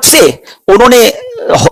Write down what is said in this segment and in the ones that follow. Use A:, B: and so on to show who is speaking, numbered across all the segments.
A: से उन्होंने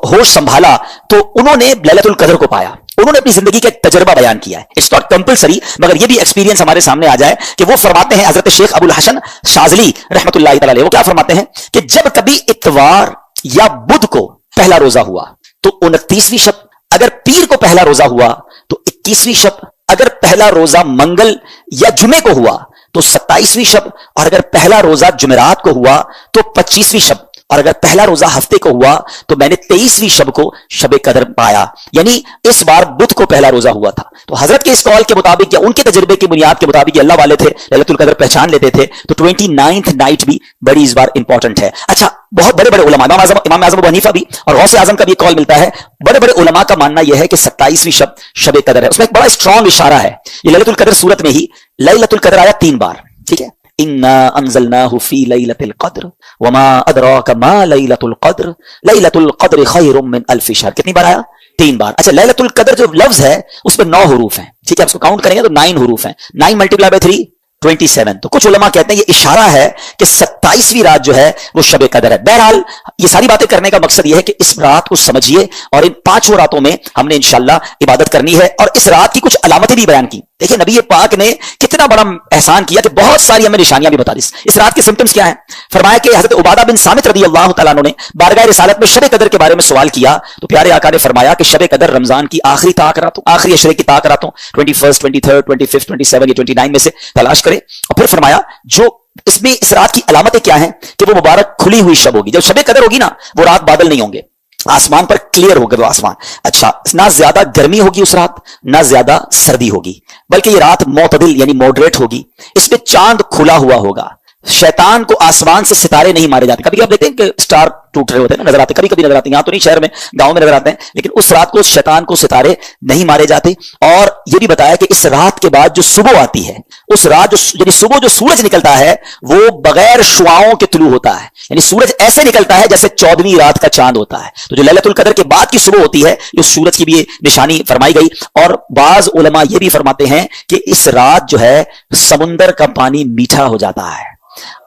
A: होश संभाला तो उन्होंने लैलतुल कदर को पाया। उन्होंने अपनी जिंदगी का एक तजर्बा बयान किया है। इट्स नॉट कंपलसरी, मगर ये भी एक्सपीरियंस हमारे सामने आ जाए कि वो फरमाते हैं, हजरत शेख अबुल हसन शाजली रहमतुल्लाहि तआला अलैह, वो क्या फरमाते हैं कि जब कभी इतवार या बुध को पहला रोजा हुआ तो 29वीं शब, अगर पीर को पहला रोजा हुआ तो 21वीं शब, अगर पहला रोजा मंगल या जुमे को हुआ तो 27वीं शब, और अगर पहला रोजा जुमेरात को हुआ तो 25वीं शब, और अगर पहला रोजा हफ्ते को हुआ तो मैंने 23वीं शब को शब कदर पाया। यानी इस बार बुध को पहला रोजा हुआ था। तो हजरत के इस कॉल के मुताबिक या उनके तजर्बे की बुनियाद के मुताबिक अल्लाह वाले थे, लैलतुल कदर पहचान लेते थे, तो 29th नाइट भी बड़ी इस बार इंपॉर्टेंट है। अच्छा, बहुत बड़े बड़े उलमा, इमाम आजम अबू हनीफा भी और गौसे आजम का भी कॉल मिलता है, बड़े बड़े उलमा का मानना यह है कि 27वीं शब शब कदर है। उसमें एक बड़ा स्ट्रॉन्ग इशारा है। ये लैलतुल कदर सूरत में ही लैलतुल कदर आया 3 बार, ठीक है। इन्ना अंज़लनाहु फी लैलतिल क़द्र वमा अदराका मा लैलतुल क़द्र लैलतुल क़द्र खैरुम मिन अल्फ़ि शहर। कितनी बार आया? 3 बार। अच्छा, लैलतुल कदर जो लफ्ज है उसमें 9 हुरूफ हैं, ठीक है। उसको काउंट करेंगे तो 9 हुरूफ हैं। 9 मल्टीप्लाई बाय 3 27। तो कुछ उलमा कहते हैं ये इशारा है कि 27वीं रात जो है वो शब कदर है। बहरहाल ये सारी बातें करने का मकसद ये है कि इस रात को समझिए और इन 5 रातों में हमने इंशाअल्लाह इबादत करनी है। और इस रात की कुछ अलामतें भी बयान की। देखिए नबी पाक ने कितना बड़ा एहसान किया कि बहुत सारी हमें निशानियां भी बता दी। इस रात के सिम्टम्स क्या हैं? फरमाया कि हजरत उबादा बिन सामित रज़ियल्लाहु तआला अन्हु ने बारगाह रिसालत में शब कदर के बारे में सवाल किया तो प्यारे आका ने फरमाया कि शब कदर रमजान की आखिरी ताक रातों, आखिरी अशरे की ताक रातों 21, 23, 25, 27 या 29 में से तलाश करें। और फिर फरमाया जो इसमें इस रात की अलामतें क्या हैं कि वो मुबारक खुली हुई शब होगी। जब शब कदर होगी ना, वो रात बादल नहीं होंगे, आसमान पर क्लियर होगा वो आसमान। अच्छा, ना ज्यादा गर्मी होगी उस रात, ना ज्यादा सर्दी होगी, बल्कि ये रात मोतदिल यानी मॉडरेट होगी। इसमें चांद खुला हुआ होगा। शैतान को आसमान से सितारे नहीं मारे जाते। कभी आप देखते हैं कि स्टार टूट रहे होते हैं, नजर आते, कभी कभी नजर आते हैं, यहां तो नहीं, शहर में, गांव में नजर आते हैं, लेकिन उस रात को शैतान को सितारे नहीं मारे जाते। और यह भी बताया कि इस रात के बाद जो सुबह आती है, उस रात जो यानी सुबह जो सूरज निकलता है वो बगैर शुआओं के तुलू होता है, यानी सूरज ऐसे निकलता है जैसे 14वीं रात का चांद होता है। तो जो लैलतुल कदर के बाद की सुबह होती है, उस सूरज की भी ये निशानी फरमाई गई। और बाज उलमा ये भी फरमाते हैं कि इस रात जो है समुंदर का पानी मीठा हो जाता है।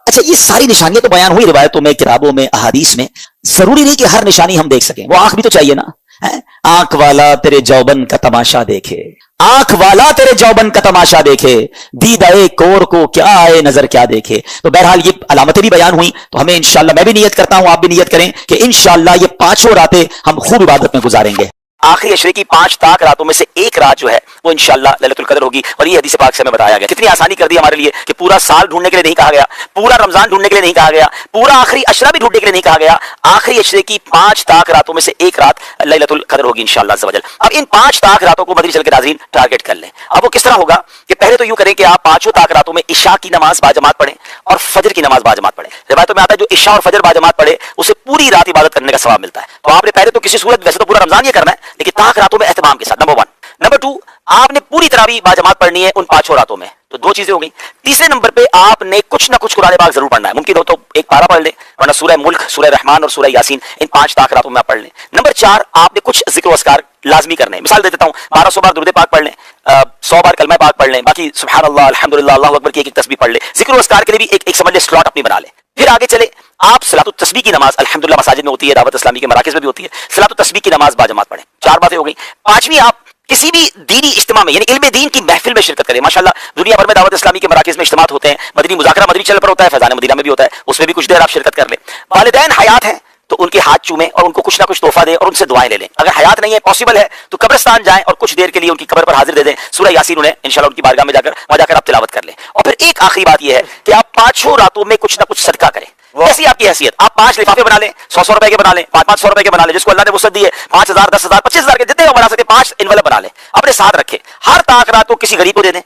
A: अच्छा, ये सारी निशानियां तो बयान हुई रिवायतों में, किताबों में, अहादीस में। जरूरी नहीं कि हर निशानी हम देख सकें, वो आंख भी तो चाहिए ना। आंख वाला तेरे जौबन का तमाशा देखे, आंख वाला तेरे जौबन का तमाशा देखे, दीदाए कोर को क्या आए नजर क्या देखे। तो बहरहाल ये अलामतें भी बयान हुई। तो हमें इंशाअल्लाह, मैं भी नियत करता हूं, आप भी नियत करें कि इंशाअल्लाह ये 5 रातें हम खूब इबादत में गुजारेंगे। आखिरी अशरे की 5 ताक रातों में से एक रात जो है वो इंशाअल्लाह लैलतुल कदर होगी। और ये हदीस पाक से हमें बताया गया। कितनी आसानी कर दी हमारे लिए कि पूरा साल ढूंढने के लिए नहीं कहा गया, पूरा रमजान ढूंढने के लिए नहीं कहा गया, पूरा आखिरी अशरा भी ढूंढने के लिए नहीं कहा गया। आखिरी अशरे की 5 ताक रातों में से एक रात लैलतुल कदर होगी इंशाअल्लाह अज़्ज़ वजल। अब इन 5 ताक रातों को मदनी चल के नाज़रीन टारगेट कर लें। अब वो किस तरह होगा कि पहले तो यूं करें कि आप 5 ताक रातों में इशा की नमाज बाजमात पढ़ें और फजर की नमाज बाजमात पढ़ें। रिवायतों में आता है जो इशा और फजर बाजमात पढ़े उसे पूरी रात इबादत करने का सवाब मिलता है। तो आपने पहले तो किसी सूरत, वैसे तो पूरा रमजान ये करना है, लेकिन ताक रातों में एहतमाम के साथ, नंबर 1। नंबर 2, आपने पूरी तरावी बाजमात पढ़नी है उन 5 रातों में। तो 2 चीजें हो गई। तीसरे नंबर पे आपने कुछ ना कुछ कुरान पाक जरूर पढ़ना है। मुमकिन हो तो एक पारा पढ़ लें, वरना सूरह मुल्क, सूरह रहमान और सूरह यासीन, इन 5 ताक रातों में आप पढ़ लें। नंबर 4, आपने कुछ जिक्र अस्कार लाजमी करने हैं। मिसाल दे देता हूं, 1200 बार दुरूद पाक पढ़ लें, 100 बार कलमा पाक पढ़ लें, बाकी सुभान अल्लाह, अल्हम्दुलिल्लाह, अल्लाहु अकबर की एक तस्बीह पढ़ लें। जिक्र अस्कार के लिए भी एक समझ ले स्लॉट अपनी बना लें। फिर आगे चले, आप सलातुत तस्बीह की नमाज अल्हम्दुलिल्लाह मसाजिद में होती है, दावत इस्लामी के मराकिज़ में भी होती है, सलातुत तस्बीह की नमाज बाजमात पढ़ें। 4 बातें हो गई। 5वीं, आप किसी भी दीनी इज्तिमा में यानी इल्म दीन की महफिल में शिरकत करें। माशाअल्लाह दुनिया भर में दावत इस्लामी के मराकिज़ में इज्तिमात होते हैं। मदनी मुज़ाकरा मदनी चैनल पर होता है, फैज़ान मदीना में भी होता है, उसमें भी कुछ देर आप शिरकत कर लें। वालिदैन हयात हैं तो उनके हाथ चूमें और उनको कुछ ना कुछ तोहफा दें और उनसे दुआएं ले लें। अगर हयात नहीं है, पॉसिबल है, तो कब्रिस्तान जाएं और कुछ देर के लिए उनकी कब्र पर हाजिर दे दें, सूरह यासीन उन्हें इंशाअल्लाह उनकी बारगाह में जाकर आप तिलावत कर लें। और फिर एक आखिरी बात यह है कि आप 5 रातों में कुछ ना कुछ सदका करें। जैसी आपकी हैसियत, आप 5 लिफाफे बना लें, 100-100 रुपए के बना लें, 500-500 रुपए के बना लें, जिसको अल्लाह ने वसअत दी है, 5000, 10,000, 25,000 के जितने बना सकते, 5 एनवेलप बना लें, अपने साथ रखें। हर ताक रात को किसी गरीब को दे दें,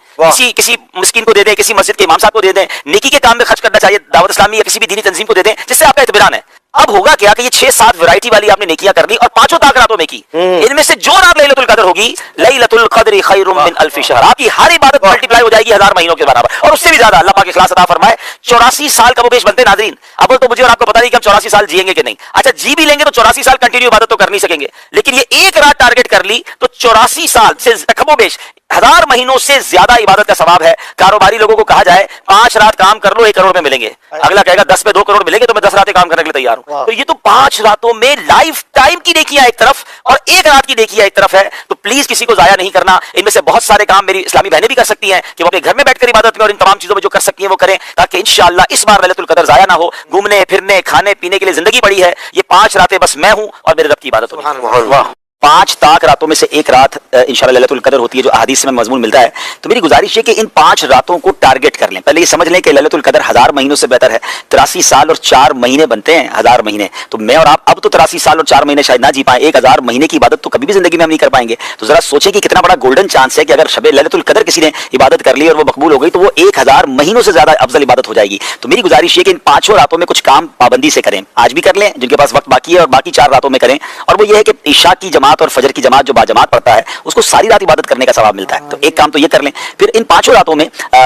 A: किसी मिस्कीन को दे दें, किसी मस्जिद के इमाम साहब को दे दें। नेकी के काम में खर्च करना चाहिए, दावत इस्लामी या किसी भी दीनी तंजीम को दे दें, जिससे आपका इत्मीनान है। अब होगा क्या कि ये 6-7 वैरायटी वाली आपने नेकियां कर ली और 5 ताक रातों में की। इनमें से जो रात लैलतुल कदर होगी, लैलतुल कद्र खैरुम मिन अल्फि शहर, आपकी हर इबादत मल्टीप्लाई हो जाएगी 1000 महीनों के बराबर और उससे भी ज्यादा। अल्लाह पाक इखलास अता फरमाए। 84 साल का वो पेश बनते नाज़रीन। अब तो मुझे और आपको पता नहीं कि हम 84 साल जिएंगे कि नहीं। अच्छा, जी भी लेंगे तो 84 साल कंटिन्यू इबादत तो कर नहीं सकेंगे, लेकिन ये एक रात टारगेट कर ली तो 84 साल से कमोबेश 1000 महीनों से ज्यादा इबादत का सवाब है। कारोबारी लोगों को कहा जाए 5 रात काम कर लो 1 करोड़ में मिलेंगे, अगला कहेगा 10 पे 2 करोड़ मिलेंगे तो मैं 10 रातें काम करने के लिए तैयार हूं। ہوں. تو یہ تو 5 راتوں میں لائف ٹائم کی نیکیاں ایک طرف اور ایک رات کی نیکیاں ایک طرف ہے. تو پلیز کسی کو ضائع نہیں کرنا. ان میں سے بہت سارے کام میری اسلامی بہنیں بھی کر سکتی ہیں کہ وہ اپنے گھر میں بیٹھ کر عبادت میں اور ان تمام چیزوں میں جو کر سکتی ہیں وہ کریں, تاکہ انشاءاللہ اس بار لیلۃ القدر ضائع نہ ہو. گھومنے پھرنے کھانے پینے کے لیے زندگی پڑی ہے, یہ 5 راتیں بس میں ہوں اور میرے رب کی عبادت ہو. 5 طاق راتوں میں سے ایک رات انشاءاللہ لیلۃ القدر ہوتی ہے جو احادیث میں مضمون ملتا ہے. تو میری گزارش ہے کہ ان 5 راتوں کو ٹارگٹ کر لیں. پہلے یہ سمجھ لیں کہ لیلۃ القدر 1000 مہینوں سے بہتر ہے. 83 سال اور 4 مہینے بنتے ہیں 1000 مہینے. تو میں اور آپ اب تو 83 سال اور 4 مہینے شاید نہ جی پائیں, 1000 مہینے کی عبادت تو کبھی بھی زندگی میں ہم نہیں کر پائیں گے. تو ذرا سوچیں کہ کتنا بڑا گولڈن چانس ہے کہ اگر شب لیلۃ القدر کسی نے عبادت کر لی اور وہ مقبول ہو گئی تو وہ 1000 مہینوں سے زیادہ افضل عبادت ہو جائے گی. تو میری گزارش یہ کہ ان 5 راتوں میں کچھ کام پابندی سے کریں. آج بھی کر لیں جن کے پاس وقت باقی ہے, اور باقی 4 راتوں میں کریں. اور وہ یہ ہے کہ عشاء کی جماعت اور فجر کی جماعت جو باجماعت پڑھتا ہے اس کو ساری رات عبادت کرنے کا ثواب ملتا ہے. تو ایک کام تو یہ کر لیں. پھر ان 5 راتوں میں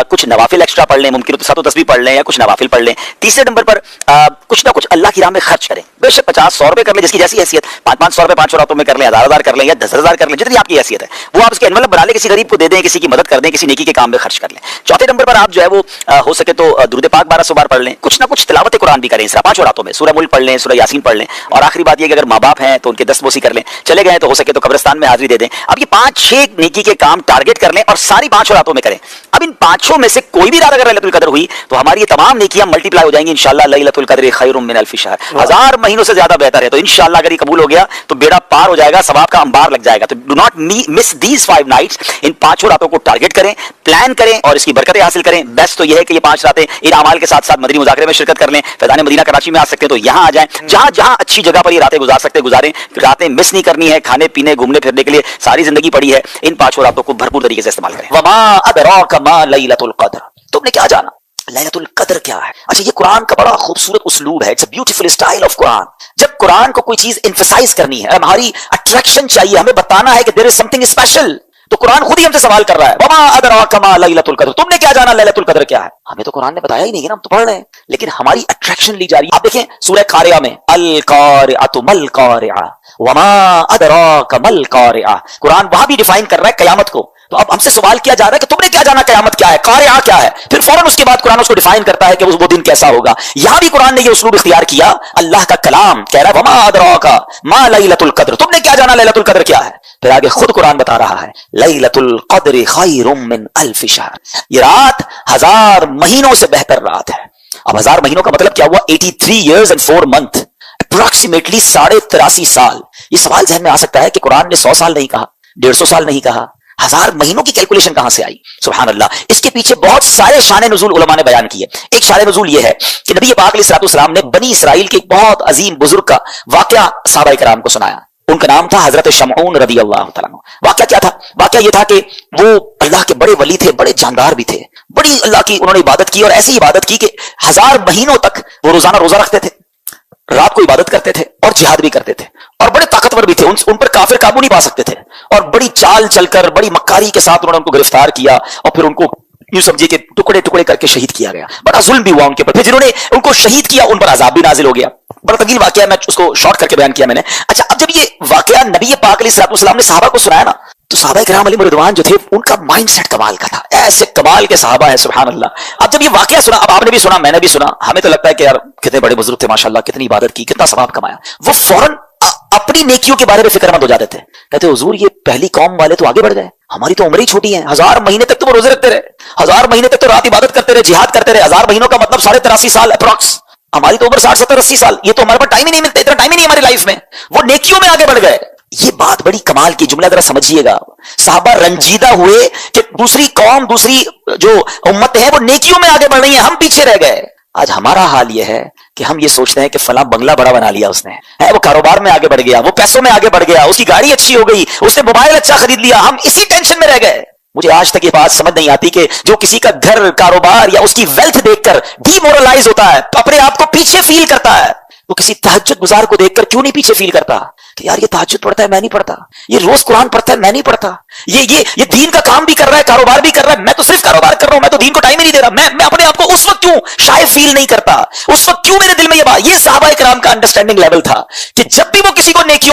A: کچھ نوافل ایکسٹرا پڑھ لیں, ممکن تو 7 تسبیح پڑھ لیں یا کچھ نوافل پڑھ لیں. تیسرے نمبر پر کچھ نہ کچھ اللہ کی راہ میں خرچ کریں. بے شک 50-100 روپے کر لیں, جس کی جیسی حیثیت. 500 روپے 5 راتوں میں کر لیں, 1000 کر لیں یا 10,000 کر لیں, جتنی آپ کی حیثیت ہے وہ آپ اس کے انویلپ بنا لیں, کسی غریب کو دے دیں, کسی کی مدد کر دیں, کسی نیکی کے کام میں خرچ کر لیں. چوتھے نمبر پر آپ جو ہے وہ ہو سکے تو درود پاک 1200 بار پڑھ لیں. کچھ نہ کچھ تلاوت قرآن بھی کریں اس طرح 5 راتوں میں. سورہ ملک پڑھ لیں, سورہ یاسین پڑھ لیں. اور آخری بات یہ کہ اگر ماں باپ ہیں تو ان کے دستبوسی کر لیں. چلے گئے تو ہو سکے تو قبرستان میں حاضری دے دیں. اب یہ 5-6 نیکی کے کام ٹارگٹ کر لیں اور ساری 5 راتوں میں کریں. اب ان 5 میں سے کوئی بھی رات اگر لیلۃ القدر ہوئی تو ہماری یہ تمام نیکیاں ملٹی پلائی ہو جائیں گی انشاءاللہ. لیلۃ القدر خیر من الف شہر, 1000 مہینوں سے زیادہ بہتر ہے. تو انشاءاللہ اگر یہ قبول ہو گیا تو بیڑا پار ہو جائے گا, ثواب کا انبار لگ جائے گا. تو do not miss these 5 nights. ان 5 راتوں کو ٹارگٹ کریں, پلان کریں اور اس کی برکتیں حاصل کریں. بیسٹ تو یہ ہے کہ یہ 5 راتیں ان اعمال کے ساتھ ساتھ مدنی مذاکرے میں شرکت کر لیں. فیضان مدینہ کراچی میں آ سکتے ہیں تو یہاں آ جائیں. جہاں جہاں اچھی جگہ پر یہ راتیں گزار سکتے گزاریں. راتیں مس نہیں کرنی ہے. کھانے پینے گھومنے پھرنے کے لیے ساری زندگی پڑی ہے. ان 5 راتوں کو بھرپور طریقے سے استعمال کریں. وما ادراک ما لیلۃ القدر, تم نے کیا جانا لیلۃ القدر کیا ہے. اچھا, یہ قرآن کا بڑا خوبصورت اسلوب ہے. It's a beautiful style of Quran. جب قرآن کو کوئی چیز ایمفسائز کرنی ہے, ہماری اٹریکشن چاہیے, ہمیں بتانا ہے کہ دیر از سم تھنگ اسپیشل, تو قرآن خود ہی ہم سے سوال کر رہا ہے وما ادراک ما لیلۃ القدر, تم نے کیا جانا لیلۃ القدر کیا ہے. ہمیں تو قرآن نے بتایا ہی نہیں ہے نا, ہم تو پڑھ رہے ہیں, لیکن ہماری اٹریکشن لی جا رہی ہے. آپ دیکھیں سورہ قاریہ میں القارعۃ مل قارعہ وما ادراک مل قارعہ, قرآن وہاں بھی ڈیفائن کر رہا ہے قیامت کو. تو اب ہم سے سوال کیا جا رہا ہے کہ تم نے کیا جانا قیامت کیا ہے, قارعہ کیا ہے. پھر فوراً اس کے بعد قرآن اس کو ڈیفائن کرتا ہے کہ وہ دن کیسا ہوگا. یہاں بھی قرآن نے یہ اسلوب اختیار کیا, اللہ کا کلام کہہ رہا ہے وما ادراک ما لیلۃ القدر, تم نے کیا جانا لیلۃ القدر کیا ہے. پھر آگے خود قرآن بتا رہا ہے لیلۃ القدر خیر من الف شہر, یہ رات 1000 مہینوں سے بہتر رات ہے. اب 1000 مہینوں کا مطلب کیا ہوا, 83 years and 4 months, اپروکسیمیٹلی 83.5 سال. یہ سوال ذہن میں آ سکتا ہے کہ قرآن نے 100 سال نہیں کہا, 150 سال نہیں کہا, 1000 مہینوں کی کیلکولیشن کہاں سے آئی. سبحان اللہ. اس کے پیچھے بہت سارے شان نزول علماء نے بیان کیے. ایک شان نزول یہ ہے کہ نبی پاک علیہ الصلوۃ والسلام نے بنی اسرائیل کے ایک بہت عظیم بزرگ کا واقعہ صحابہ کرام کو سنایا. ان کا نام تھا حضرت شمعون رضی اللہ تعالیٰ عنہ. واقعہ کیا تھا؟ واقعہ یہ تھا کہ وہ اللہ کے بڑے ولی تھے, بڑے جاندار بھی تھے, بڑی اللہ کی انہوں نے عبادت کی, اور ایسی عبادت کی کہ 1000 مہینوں تک وہ روزانہ روزہ رکھتے تھے, رات کو عبادت کرتے تھے اور جہاد بھی کرتے تھے, اور بڑے طاقتور بھی تھے. ان پر کافر قابو نہیں پا سکتے تھے, اور بڑی چال چل کر بڑی مکاری کے ساتھ انہوں نے ان کو گرفتار کیا, اور پھر ان کو یوں سمجھیے کہ ٹکڑے ٹکڑے کر کے شہید کیا گیا. بڑا ظلم بھی ہوا ان کے اوپر. پھر جنہوں نے ان کو شہید کیا ان پر عذاب بھی نازل ہو گیا. بڑا طویل واقعہ, میں اس کو شارٹ کر کے بیان کیا میں نے. اچھا, اب جب یہ واقعہ نبی پاک علیہ الصلوۃ والسلام نے صحابہ کو سنایا نا, تو صحابہ کرام علیہم رضوان جو تھے ان کا مائنڈ سیٹ کمال کا تھا. ایسے کمال کے صحابہ ہیں سبحان اللہ. اب جب یہ واقعہ سنا, اب آپ نے بھی سنا, میں نے بھی سنا, ہمیں تو لگتا ہے کہ یار کتنے بڑے بزرگ تھے ماشاءاللہ, کتنی عبادت کی, کتنا ثواب کمایا. وہ فوراً اپنی نیکیوں کے بارے میں فکر مند ہو جاتے تھے. کہتے حضور یہ پہلی قوم والے تو آگے بڑھ گئے, ہماری تو عمر ہی چھوٹی ہے. 1000 مہینے تک تو وہ روزے رکھتے رہے, 1000 مہینے تک تو رات عبادت کرتے رہے, جہاد کرتے رہے. 1000 مہینوں کا مطلب 83.5 سال اپروکس. ہماری تو عمر 60 70 80 سال. یہ تو ہمارے پاس ٹائم ہی نہیں ملتا, اتنا ٹائم ہی نہیں ہماری لائف میں. وہ نیکیوں میں آگے بڑھ گئے. یہ بات بڑی کمال کی. جملہ ذرا سمجھیے گا. صحابہ رنجیدہ ہوئے کہ دوسری قوم, دوسری جو امت ہے وہ نیکیوں میں آگے بڑھ رہی ہیں, ہم پیچھے رہ گئے. آج ہمارا حال یہ ہے کہ ہم یہ سوچتے ہیں کہ فلاں بنگلہ بڑا بنا لیا اس نے, وہ کاروبار میں آگے بڑھ گیا, وہ پیسوں میں آگے بڑھ گیا, اس کی گاڑی اچھی ہو گئی, اس نے موبائل اچھا خرید لیا, ہم اسی ٹینشن میں رہ گئے. مجھے آج تک یہ بات سمجھ نہیں آتی کہ جو کسی کا گھر, کاروبار یا اس کی ویلتھ دیکھ کر ڈی مورلائز ہوتا ہے, تو اپنے آپ کو پیچھے فیل کرتا ہے, وہ کسی تہجد گزار کو دیکھ کر کیوں نہیں پیچھے فیل کرتا کہ یار یہ تہجد پڑھتا ہے میں نہیں پڑھتا, یہ روز قرآن پڑھتا ہے میں نہیں پڑھتا, یہ دین کا کام بھی کر رہا ہے, کاروبار بھی کر رہا ہے, میں تو صرف کاروبار کر رہا ہوں, میں تو دین کو ٹائم ہی نہیں دے رہا. میں اپنے آپ کو اس وقت کیوں شاید فیل نہیں کرتا, اس وقت کیوں میرے دل میں یہ بات. یہ صحابہ کرام کا انڈرسٹینڈنگ لیول تھا کہ جب بھی وہ کسی کو نیکیوں